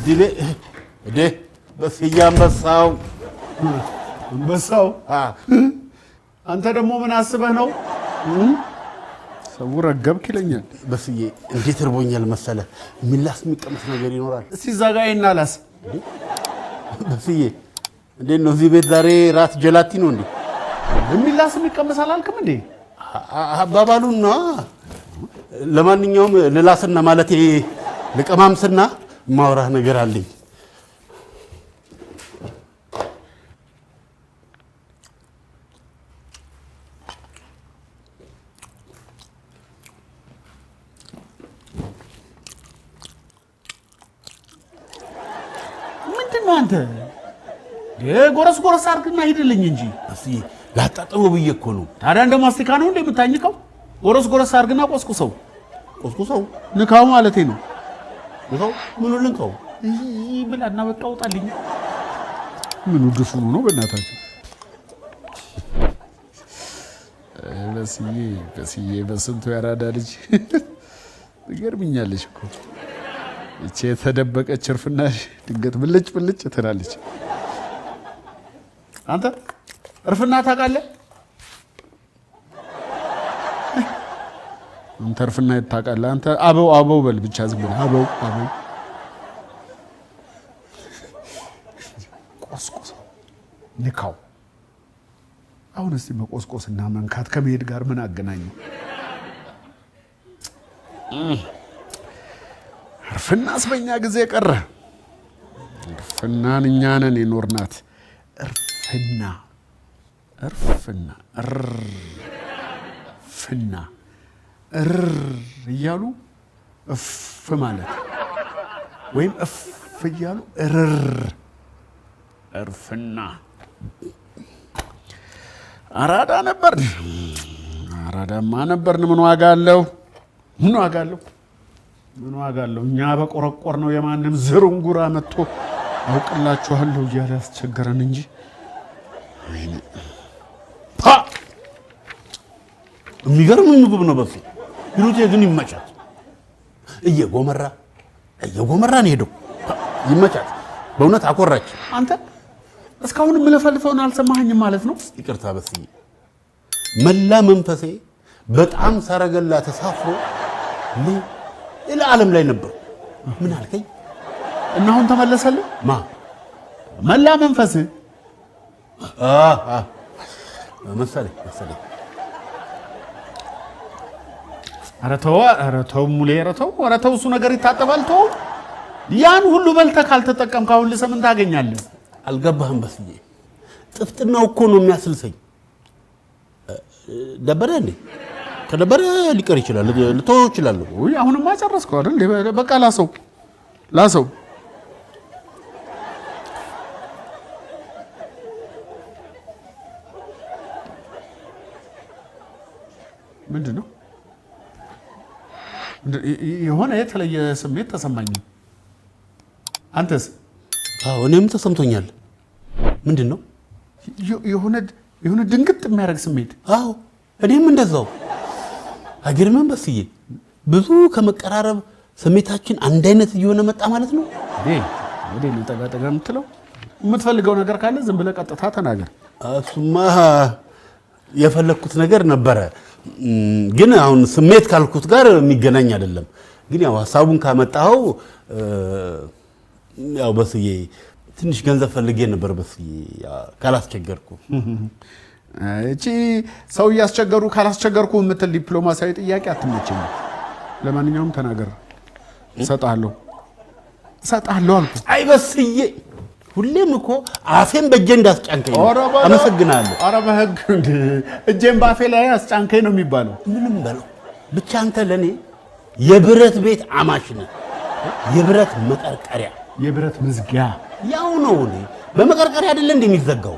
ድሌ በስ ያንበሳው አንበሳው አንተ ደግሞ ምን አስበህ ነው? ሰው ረገብክ ይለኛል። በስዬ እንዴት እርቦኛል መሰለ። ሚላስ የሚቀመስ ነገር ይኖራል? እስቲ ዛጋይና ላስ በስዬ እንዴት ነው እዚህ ቤት ዛሬ ራት ጀላቲ ነው እንዴ? ሚላስ የሚቀመስ አላልክም እንዴ? አባባሉን ነው። ለማንኛውም ልላስና ማለቴ ልቀማምስና ማውራህ ነገር አለኝ። ምንድነው አንተ? ጎረስ አርግና ሂድልኝ እንጂ እስቲ ላጣጣው ብዬ እኮ ነው። ታዲያ እንደ ማስቲካ ነው እንደ የምታኝከው? ጎረስ አርግና ቆስቁሰው ንካው ማለቴ ነው። ንካው ምኑ ልንካው? ብላና በቃ ውጣልኝ። ምኑ ድፍኑ ነው በእናታችሁ? በስዬ በስንቱ ያራዳ ልጅ ትገርምኛለሽ እኮ። እቺ የተደበቀች እርፍናሽ ድንገት ብልጭ ትላለች። አንተ እርፍና ታውቃለህ? አንተ እርፍና ታውቃለህ? አንተ አበው በል ብቻ ዝም ብለህ አበው ቆስቆስ ንካው። አሁን እስቲ መቆስቆስና መንካት ከመሄድ ጋር ምን አገናኘው? እርፍናስ በእኛ ጊዜ ቀረ። እርፍናን እኛ ነን የኖርናት። እርፍና እያሉ እፍ ማለት ወይም እፍ እያሉ እርፍና። አራዳ ነበርን። አራዳማ ነበርን። ምን ዋጋ አለው? እኛ በቆረቆር ነው የማንም ዝርንጉራ መጥቶ አውቅላችኋለሁ እያለ ያስቸገረን እንጂ የሚገርም ምግብ ነው። በፊት ይሉት ግን ይመቻት። እየጎመራ ነው ሄደው ይመቻት። በእውነት አኮራች። አንተ እስካሁን የምለፈልፈውን አልሰማኸኝም ማለት ነው? ይቅርታ በስዬ፣ መላ መንፈሴ በጣም ሰረገላ ተሳፍሮ ሌላ ዓለም ላይ ነበር። ምን አልከኝ? እና አሁን ተመለሰልህ? መላ መንፈስህ መሰለኝ። ኧረ ተው ሙሌ፣ ኧረ ተው እሱ ነገር ይታጠባል። ተው ያን ሁሉ በልተህ ካልተጠቀምክ አሁን ልሰምን ታገኛለህ? አልገባህም በስዬ፣ ጥፍጥናው እኮ ነው የሚያስልሰኝ። ደበረ እንዴ? ከደበረ ሊቀር ይችላል፣ ልተወው እችላለሁ። ውይ አሁንማ ጨረስከው አይደል? በቃ ላሰው ምንድን ነው? የሆነ የተለየ ስሜት ተሰማኝ። አንተስ? እኔም ተሰምቶኛል። ምንድን ነው? የሆነ ድንግጥ የሚያደርግ ስሜት። እኔም እንደዛው። አይገርምም በስዬ? ብዙ ከመቀራረብ ስሜታችን አንድ አይነት እየሆነ መጣ ማለት ነው። ወዴ ነው ጠጋ የምትለው? የምትፈልገው ነገር ካለ ዝም ብለህ ቀጥታ ተናገር። እሱማ የፈለኩት ነገር ነበረ፣ ግን አሁን ስሜት ካልኩት ጋር የሚገናኝ አይደለም። ግን ያው ሐሳቡን ካመጣው ያው በስዬ ትንሽ ገንዘብ ፈልጌ ነበር በስዬ፣ ካላስቸገርኩ። እቺ ሰው እያስቸገሩ ካላስቸገርኩ የምትል ዲፕሎማሲያዊ ጥያቄ አትመቸኝም። ለማንኛውም ተናገር። እሰጥሃለሁ አልኩ። አይ በስዬ፣ ሁሌም እኮ አፌን በእጄ እንዳስጫንከኝ ነው። አመሰግናለሁ። ኧረ በህግ እጄን በአፌ ላይ አስጫንከኝ ነው የሚባለው። ምንም በለው ብቻ አንተ ለኔ የብረት ቤት አማች ነህ። የብረት መቀርቀሪያ፣ የብረት መዝጊያ ያው ነው። በመቀርቀሪያ አይደለ እንደሚዘጋው